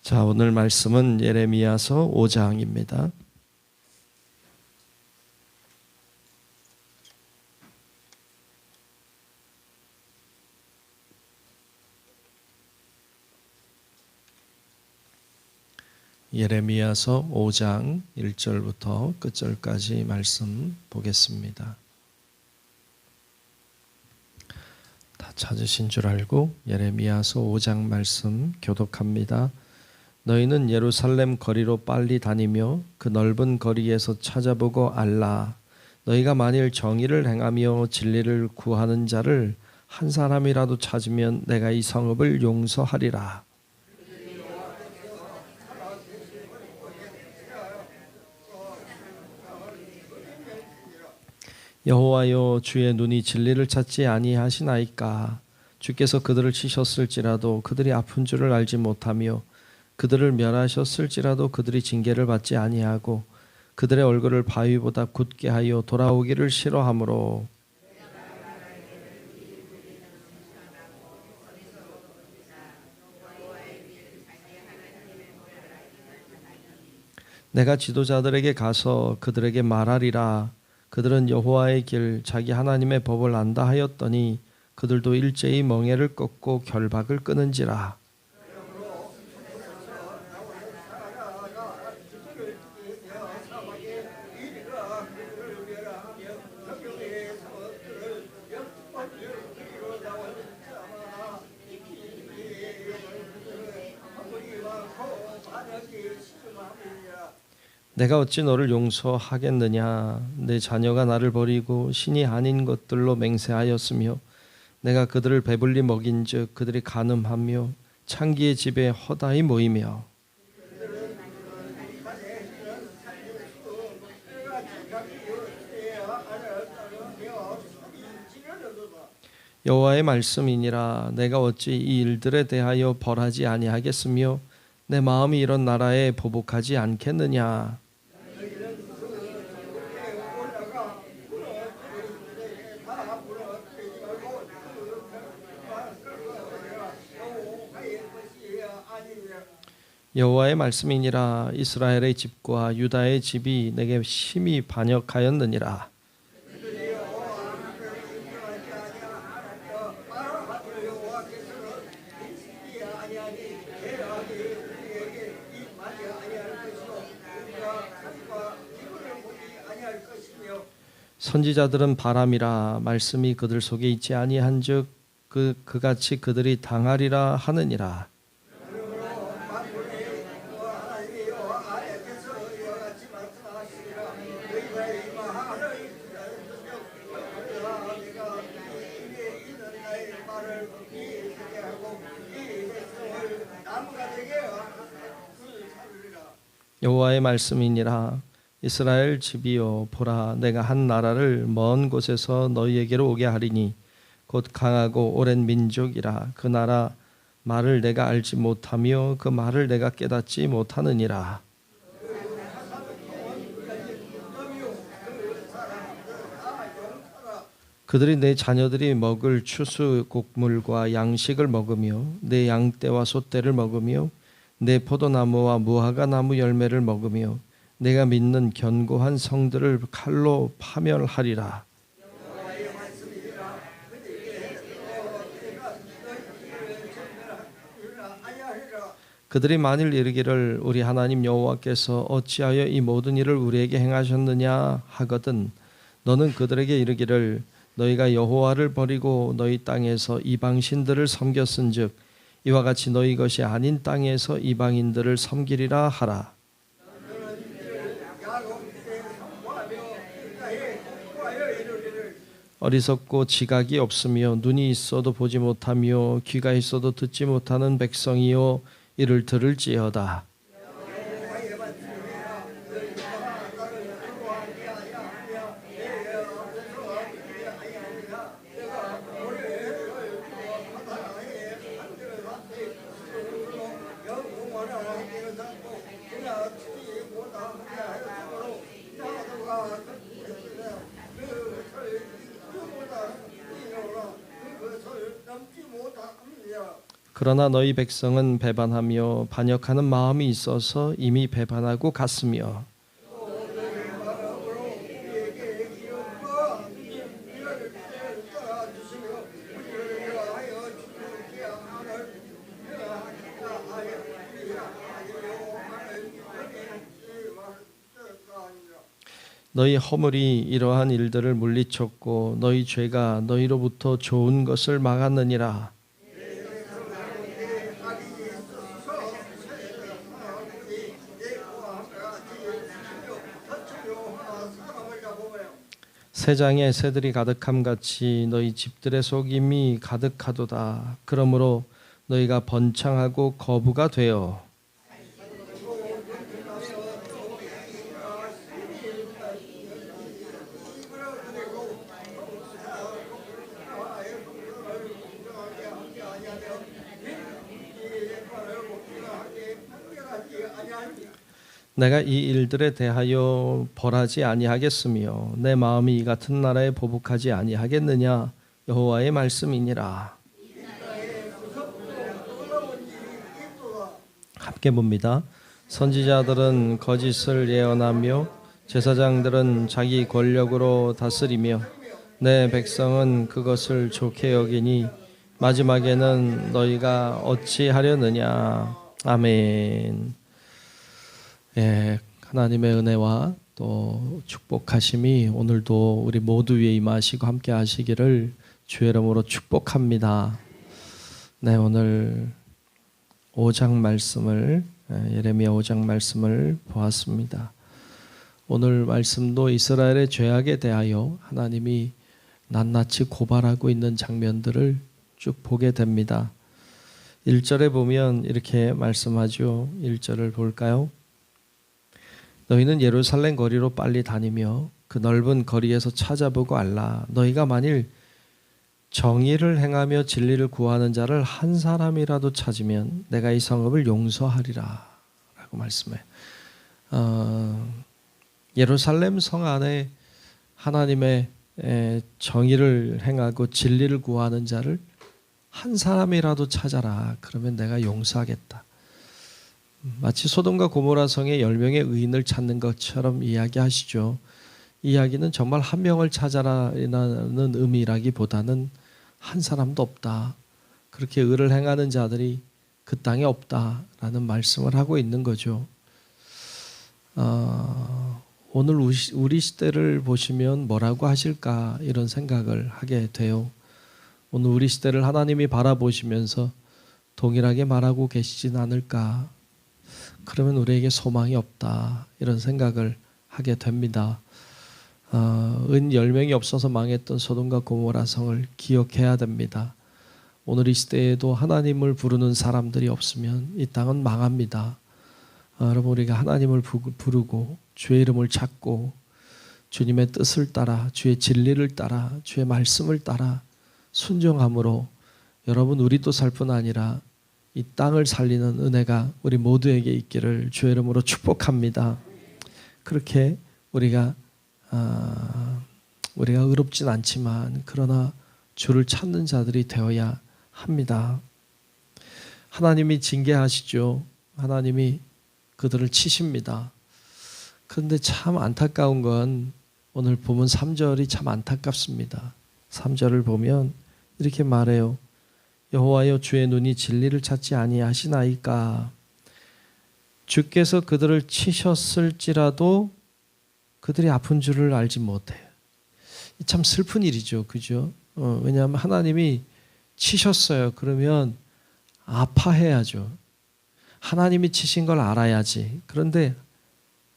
자, 오늘 말씀은 예레미야서 5장입니다. 예레미야서 5장 1절부터 끝절까지 말씀 보겠습니다. 다 찾으신 줄 알고 예레미야서 5장 말씀 교독합니다. 너희는 예루살렘 거리로 빨리 다니며 그 넓은 거리에서 찾아보고 알라. 너희가 만일 정의를 행하며 진리를 구하는 자를 한 사람이라도 찾으면 내가 이 성읍을 용서하리라. 여호와여, 주의 눈이 진리를 찾지 아니하시나이까. 주께서 그들을 치셨을지라도 그들이 아픈 줄을 알지 못하며 그들을 멸하셨을지라도 그들이 징계를 받지 아니하고 그들의 얼굴을 바위보다 굳게 하여 돌아오기를 싫어하므로 내가 지도자들에게 가서 그들에게 말하리라. 그들은 여호와의 길 자기 하나님의 법을 안다 하였더니 그들도 일제히 멍에를 꺾고 결박을 끊은지라. 내가 어찌 너를 용서하겠느냐. 내 자녀가 나를 버리고 신이 아닌 것들로 맹세하였으며 내가 그들을 배불리 먹인즉 그들이 간음하며 창기의 집에 허다히 모이며 여호와의 말씀이니라. 내가 어찌 이 일들에 대하여 벌하지 아니하겠으며 내 마음이 이런 나라에 보복하지 않겠느냐. 여호와의 말씀이니라. 이스라엘의 집과 유다의 집이 내게 심히 반역하였느니라. 선지자들은 바람이라. 말씀이 그들 속에 있지 아니한즉 그같이 그들이 당하리라 하느니라. 여호와의 말씀이니라. 이스라엘 집이여, 보라, 내가 한 나라를 먼 곳에서 너희에게로 오게 하리니 곧 강하고 오랜 민족이라. 그 나라 말을 내가 알지 못하며 그 말을 내가 깨닫지 못하느니라. 그들이 내 자녀들이 먹을 추수 곡물과 양식을 먹으며 내 양떼와 소떼를 먹으며 내 포도나무와 무화과 나무 열매를 먹으며 내가 믿는 견고한 성들을 칼로 파멸하리라. 그들이 만일 이르기를 우리 하나님 여호와께서 어찌하여 이 모든 일을 우리에게 행하셨느냐 하거든 너는 그들에게 이르기를 너희가 여호와를 버리고 너희 땅에서 이방신들을 섬겼은즉 이와 같이 너희 것이 아닌 땅에서 이방인들을 섬기리라 하라. 어리석고 지각이 없으며 눈이 있어도 보지 못하며 귀가 있어도 듣지 못하는 백성이요 이를 들을지어다. 그러나 너희 백성은 배반하며 반역하는 마음이 있어서 이미 배반하고 갔으며 너희 허물이 이러한 일들을 물리쳤고 너희 죄가 너희로부터 좋은 것을 막았느니라. 새장에 새들이 가득함 같이 너희 집들의 속임이 가득하도다. 그러므로 너희가 번창하고 거부가 되어 내가 이 일들에 대하여 벌하지 아니하겠으며 내 마음이 이 같은 나라에 보복하지 아니하겠느냐 여호와의 말씀이니라. 함께 봅니다. 선지자들은 거짓을 예언하며 제사장들은 자기 권력으로 다스리며 내 백성은 그것을 좋게 여기니 마지막에는 너희가 어찌하려느냐. 아멘. 예, 하나님의 은혜와 또 축복하심이 오늘도 우리 모두 위에 임하시고 함께 하시기를 주의 이름으로 축복합니다. 네, 오늘 5장 말씀을 예레미야 5장 말씀을 보았습니다. 오늘 말씀도 이스라엘의 죄악에 대하여 하나님이 낱낱이 고발하고 있는 장면들을 쭉 보게 됩니다. 1절에 보면 이렇게 말씀하죠. 1절을 볼까요? 너희는 예루살렘 거리로 빨리 다니며 그 넓은 거리에서 찾아보고 알라. 너희가 만일 정의를 행하며 진리를 구하는 자를 한 사람이라도 찾으면 내가 이 성읍을 용서하리라 라고 말씀해요. 예루살렘 성 안에 하나님의 정의를 행하고 진리를 구하는 자를 한 사람이라도 찾아라. 그러면 내가 용서하겠다. 마치 소돔과 고모라 성에 10명의 의인을 찾는 것처럼 이야기하시죠. 이야기는 정말 한 명을 찾아라는 의미라기보다는 한 사람도 없다. 그렇게 의를 행하는 자들이 그 땅에 없다라는 말씀을 하고 있는 거죠. 오늘 우리 시대를 보시면 뭐라고 하실까 이런 생각을 하게 돼요. 오늘 우리 시대를 하나님이 바라보시면서 동일하게 말하고 계시진 않을까. 그러면 우리에게 소망이 없다 이런 생각을 하게 됩니다. 은 10명이 없어서 망했던 소돔과 고모라 성을 기억해야 됩니다. 오늘 이 시대에도 하나님을 부르는 사람들이 없으면 이 땅은 망합니다. 여러분 우리가 하나님을 부르고 주의 이름을 찾고 주님의 뜻을 따라 주의 진리를 따라 주의 말씀을 따라 순종함으로 여러분 우리도 살 뿐 아니라 이 땅을 살리는 은혜가 우리 모두에게 있기를 주의 이름으로 축복합니다. 그렇게 우리가 의롭진 않지만 그러나 주를 찾는 자들이 되어야 합니다. 하나님이 징계하시죠. 하나님이 그들을 치십니다. 그런데 참 안타까운 건 오늘 보면 3절이 참 안타깝습니다. 3절을 보면 이렇게 말해요. 여호와여 주의 눈이 진리를 찾지 아니하시나이까. 주께서 그들을 치셨을지라도 그들이 아픈 줄을 알지 못해요. 참 슬픈 일이죠. 그죠? 왜냐하면 하나님이 치셨어요. 그러면 아파해야죠. 하나님이 치신 걸 알아야지. 그런데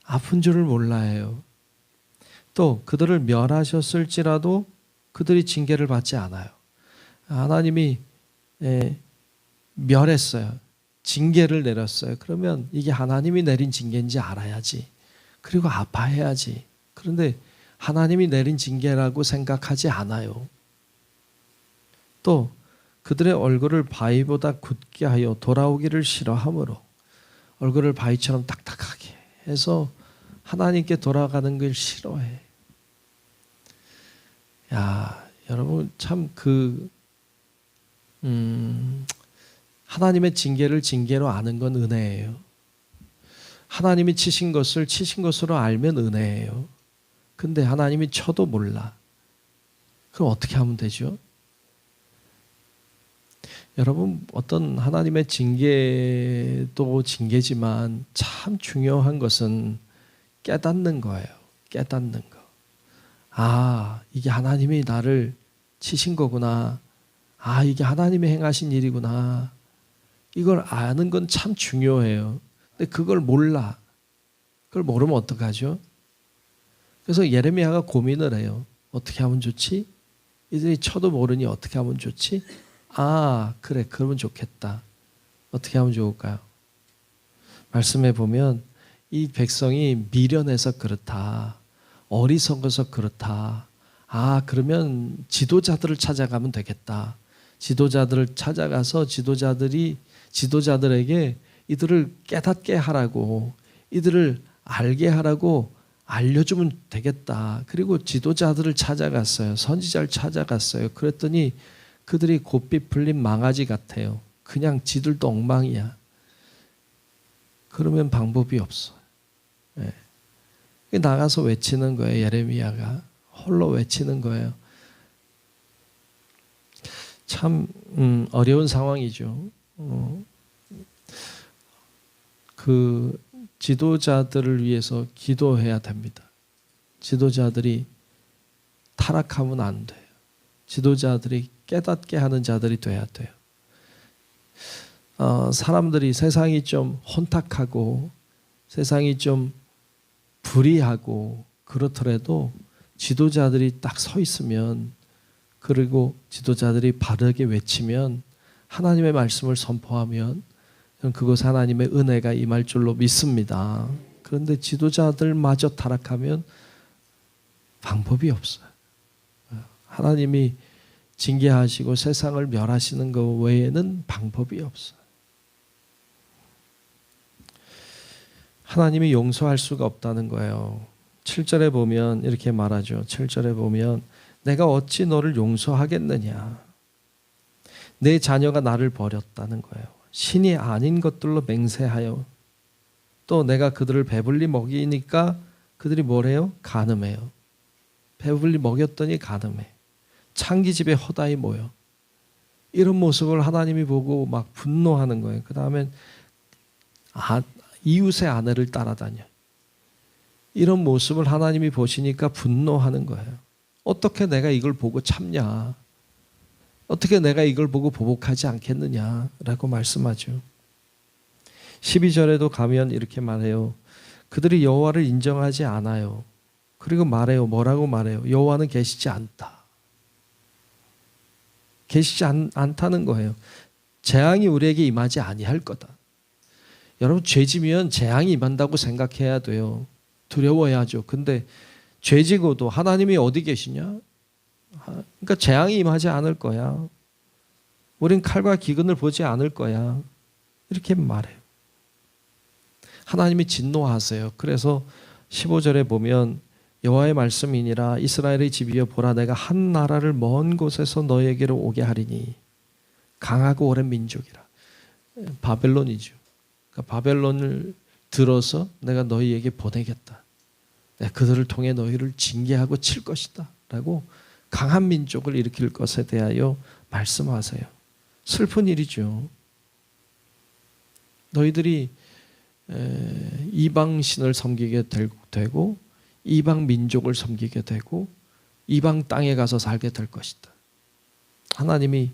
아픈 줄을 몰라요. 또 그들을 멸하셨을지라도 그들이 징계를 받지 않아요. 하나님이 멸했어요. 징계를 내렸어요. 그러면 이게 하나님이 내린 징계인지 알아야지. 그리고 아파해야지. 그런데 하나님이 내린 징계라고 생각하지 않아요. 또 그들의 얼굴을 바위보다 굳게 하여 돌아오기를 싫어하므로 얼굴을 바위처럼 딱딱하게 해서 하나님께 돌아가는 걸 싫어해. 야, 여러분 참 하나님이 하나님의 징계를 징계로 아는 건 은혜예요. 하나님이 치신 것을 치신 것으로 알면 은혜예요. 근데 하나님이 쳐도 몰라. 그럼 어떻게 하면 되죠? 여러분, 어떤 하나님의 징계도 징계지만 참 중요한 것은 깨닫는 거예요. 깨닫는 거. 아, 이게 하나님이 나를 치신 거구나. 아, 이게 하나님이 행하신 일이구나. 이걸 아는 건 참 중요해요. 근데 그걸 몰라. 그걸 모르면 어떡하죠? 그래서 예레미야가 고민을 해요. 어떻게 하면 좋지? 이들이 쳐도 모르니 어떻게 하면 좋지? 아, 그래, 그러면 좋겠다. 어떻게 하면 좋을까요? 말씀해 보면 이 백성이 미련해서 그렇다. 어리석어서 그렇다. 아, 그러면 지도자들을 찾아가면 되겠다. 지도자들을 찾아가서 지도자들에게 이들을 깨닫게 하라고, 이들을 알게 하라고 알려주면 되겠다. 그리고 지도자들을 찾아갔어요. 선지자를 찾아갔어요. 그랬더니 그들이 곱비 풀린 망아지 같아요. 그냥 지들도 엉망이야. 그러면 방법이 없어. 네. 나가서 외치는 거예요. 예레미야가 홀로 외치는 거예요. 참 어려운 상황이죠. 그 지도자들을 위해서 기도해야 됩니다. 지도자들이 타락하면 안 돼요. 지도자들이 깨닫게 하는 자들이 돼야 돼요. 사람들이 세상이 좀 혼탁하고 세상이 좀 불의하고 그렇더라도 지도자들이 딱 서 있으면, 그리고 지도자들이 바르게 외치면, 하나님의 말씀을 선포하면 그곳에 하나님의 은혜가 임할 줄로 믿습니다. 그런데 지도자들마저 타락하면 방법이 없어요. 하나님이 징계하시고 세상을 멸하시는 것 외에는 방법이 없어요. 하나님이 용서할 수가 없다는 거예요. 7절에 보면 이렇게 말하죠. 7절에 보면 내가 어찌 너를 용서하겠느냐. 내 자녀가 나를 버렸다는 거예요. 신이 아닌 것들로 맹세하여 또 내가 그들을 배불리 먹이니까 그들이 뭐래요? 간음해요. 배불리 먹였더니 간음해. 창기집에 허다히 모여. 이런 모습을 하나님이 보고 막 분노하는 거예요. 그 다음에 이웃의 아내를 따라다녀. 이런 모습을 하나님이 보시니까 분노하는 거예요. 어떻게 내가 이걸 보고 참냐? 어떻게 내가 이걸 보고 보복하지 않겠느냐라고 말씀하죠. 12절에도 가면 이렇게 말해요. 그들이 여호와를 인정하지 않아요. 그리고 말해요. 뭐라고 말해요? 여호와는 계시지 않다. 계시지 않다는 거예요. 재앙이 우리에게 임하지 아니할 거다. 여러분, 죄지면 재앙이 임한다고 생각해야 돼요. 두려워야죠. 근데 죄지고도 하나님이 어디 계시냐? 그러니까 재앙이 임하지 않을 거야. 우린 칼과 기근을 보지 않을 거야. 이렇게 말해요. 하나님이 진노하세요. 그래서 15절에 보면 여호와의 말씀이니라 이스라엘의 집이여 보라 내가 한 나라를 먼 곳에서 너에게로 오게 하리니 강하고 오랜 민족이라. 바벨론이죠. 그러니까 바벨론을 들어서 내가 너희에게 보내겠다. 내가 그들을 통해 너희를 징계하고 칠 것이다 라고 강한 민족을 일으킬 것에 대하여 말씀하세요. 슬픈 일이죠. 너희들이 이방신을 섬기게 되고 이방 민족을 섬기게 되고 이방 땅에 가서 살게 될 것이다. 하나님이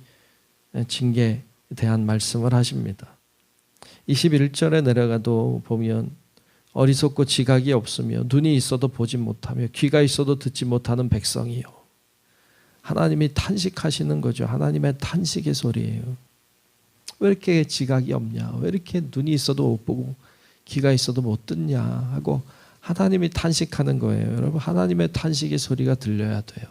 징계에 대한 말씀을 하십니다. 21절에 내려가도 보면 어리석고 지각이 없으며 눈이 있어도 보지 못하며 귀가 있어도 듣지 못하는 백성이요. 하나님이 탄식하시는 거죠. 하나님의 탄식의 소리예요. 왜 이렇게 지각이 없냐? 왜 이렇게 눈이 있어도 못 보고 귀가 있어도 못 듣냐? 하고 하나님이 탄식하는 거예요. 여러분, 하나님의 탄식의 소리가 들려야 돼요.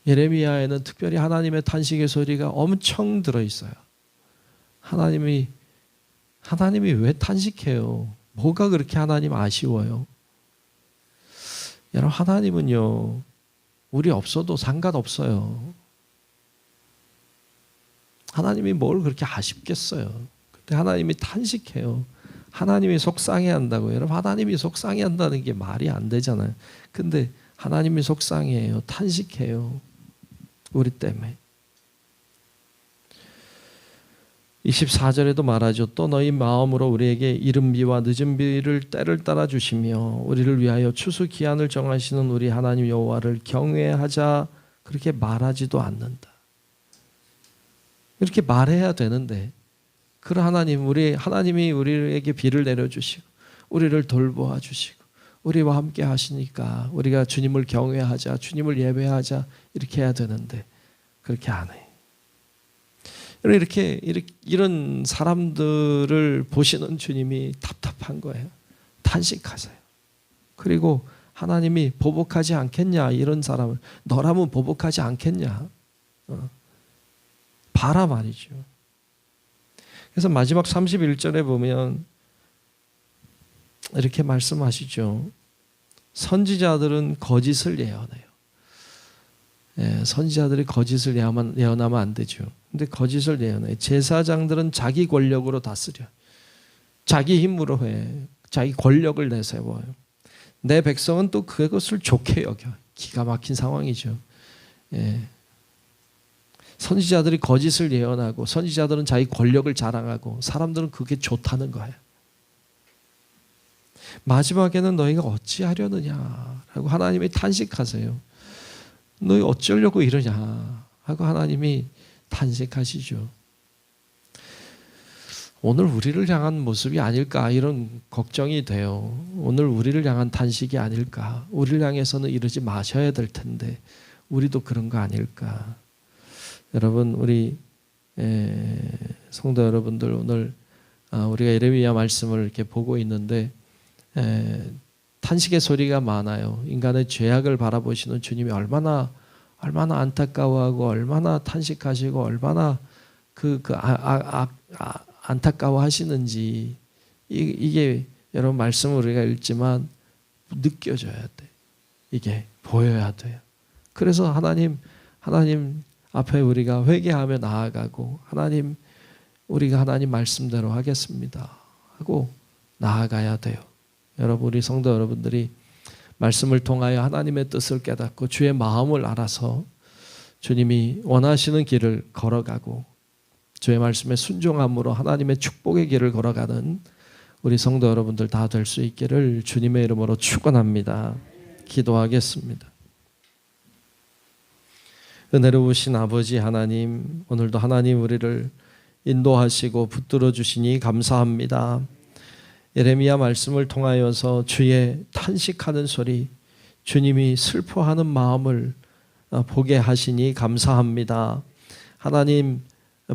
예레미야에는 특별히 하나님의 탄식의 소리가 엄청 들어있어요. 하나님이 왜 탄식해요? 뭐가 그렇게 하나님 아쉬워요? 여러분, 하나님은요, 우리 없어도 상관없어요. 하나님이 뭘 그렇게 아쉽겠어요. 근데 하나님이 탄식해요. 하나님이 속상해한다고요. 여러분, 하나님이 속상해한다는 게 말이 안 되잖아요. 근데 하나님이 속상해해요. 탄식해요. 우리 때문에. 24절에도 말하죠. 또 너희 마음으로 우리에게 이른 비와 늦은 비를 때를 따라 주시며 우리를 위하여 추수 기한을 정하시는 우리 하나님 여호와를 경외하자. 그렇게 말하지도 않는다. 이렇게 말해야 되는데, 그 하나님이 우리에게 비를 내려주시고 우리를 돌보아 주시고 우리와 함께 하시니까 우리가 주님을 경외하자, 주님을 예배하자, 이렇게 해야 되는데 그렇게 안 해요. 이런 사람들을 보시는 주님이 답답한 거예요. 탄식하세요. 그리고 하나님이 보복하지 않겠냐, 이런 사람을. 너라면 보복하지 않겠냐. 봐라 말이죠. 그래서 마지막 31절에 보면 이렇게 말씀하시죠. 선지자들은 거짓을 예언해요. 선지자들이 거짓을 예언하면 안 되죠. 근데 거짓을 예언해요. 제사장들은 자기 권력으로 다스려. 자기 힘으로 해. 자기 권력을 내세워요. 내 백성은 또 그것을 좋게 여겨. 기가 막힌 상황이죠. 선지자들이 거짓을 예언하고 선지자들은 자기 권력을 자랑하고 사람들은 그게 좋다는 거예요. 마지막에는 너희가 어찌하려느냐라고 하나님이 탄식하세요. 너희 어쩌려고 이러냐 하고 하나님이 탄식하시죠. 오늘 우리를 향한 모습이 아닐까, 이런 걱정이 돼요. 오늘 우리를 향한 탄식이 아닐까. 우리를 향해서는 이러지 마셔야 될 텐데 우리도 그런 거 아닐까. 여러분, 우리 성도 여러분들, 오늘 우리가 예레미야 말씀을 이렇게 보고 있는데 탄식의 소리가 많아요. 인간의 죄악을 바라보시는 주님이 얼마나 안타까워하고 얼마나 탄식하시고 얼마나 안타까워하시는지, 이게 여러분 말씀을 우리가 읽지만 느껴져야 돼. 이게 보여야 돼요. 그래서 하나님 앞에 우리가 회개하며 나아가고, 우리가 하나님 말씀대로 하겠습니다 하고 나아가야 돼요. 여러분, 우리 성도 여러분들이 말씀을 통하여 하나님의 뜻을 깨닫고 주의 마음을 알아서 주님이 원하시는 길을 걸어가고 주의 말씀에 순종함으로 하나님의 축복의 길을 걸어가는 우리 성도 여러분들 다 될 수 있기를 주님의 이름으로 축원합니다. 기도하겠습니다. 은혜로우신 아버지 하나님, 오늘도 하나님 우리를 인도하시고 붙들어 주시니 감사합니다. 예레미야 말씀을 통하여서 주의 탄식하는 소리, 주님이 슬퍼하는 마음을 보게 하시니 감사합니다. 하나님,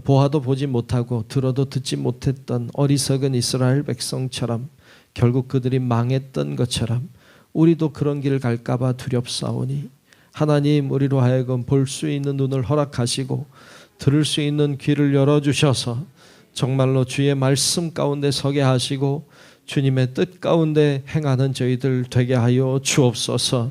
보아도 보지 못하고 들어도 듣지 못했던 어리석은 이스라엘 백성처럼 결국 그들이 망했던 것처럼 우리도 그런 길을 갈까 봐 두렵사오니 하나님, 우리로 하여금 볼 수 있는 눈을 허락하시고 들을 수 있는 귀를 열어주셔서 정말로 주의 말씀 가운데 서게 하시고 주님의 뜻 가운데 행하는 저희들 되게 하여 주옵소서.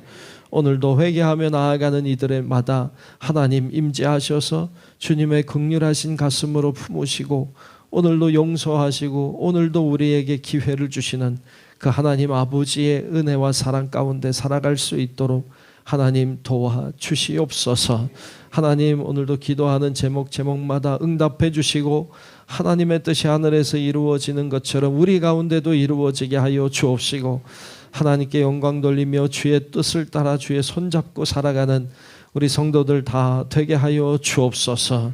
오늘도 회개하며 나아가는 이들마다 하나님 임재하셔서 주님의 긍휼하신 가슴으로 품으시고 오늘도 용서하시고 오늘도 우리에게 기회를 주시는 그 하나님 아버지의 은혜와 사랑 가운데 살아갈 수 있도록 하나님 도와주시옵소서. 하나님, 오늘도 기도하는 제목마다 응답해 주시고 하나님의 뜻이 하늘에서 이루어지는 것처럼 우리 가운데도 이루어지게 하여 주옵시고 하나님께 영광 돌리며 주의 뜻을 따라 주의 손잡고 살아가는 우리 성도들 다 되게 하여 주옵소서.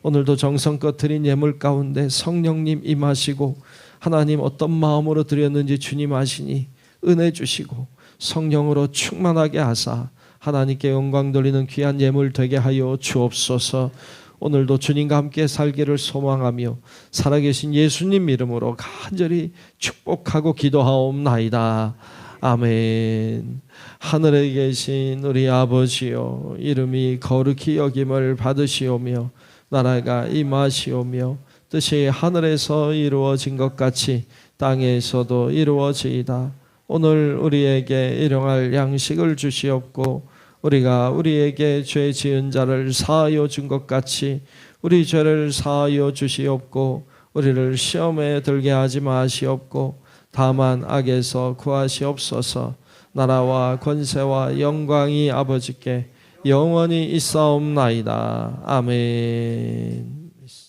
오늘도 정성껏 드린 예물 가운데 성령님 임하시고 하나님 어떤 마음으로 드렸는지 주님 아시니 은혜 주시고 성령으로 충만하게 하사 하나님께 영광 돌리는 귀한 예물 되게 하여 주옵소서. 오늘도 주님과 함께 살기를 소망하며 살아계신 예수님 이름으로 간절히 축복하고 기도하옵나이다. 아멘. 하늘에 계신 우리 아버지여, 이름이 거룩히 여김을 받으시오며 나라가 임하시오며 뜻이 하늘에서 이루어진 것 같이 땅에서도 이루어지이다. 오늘 우리에게 일용할 양식을 주시옵고 우리가 우리에게 죄 지은 자를 사하여 준 것 같이 우리 죄를 사하여 주시옵고 우리를 시험에 들게 하지 마시옵고 다만 악에서 구하시옵소서. 나라와 권세와 영광이 아버지께 영원히 있사옵나이다. 아멘.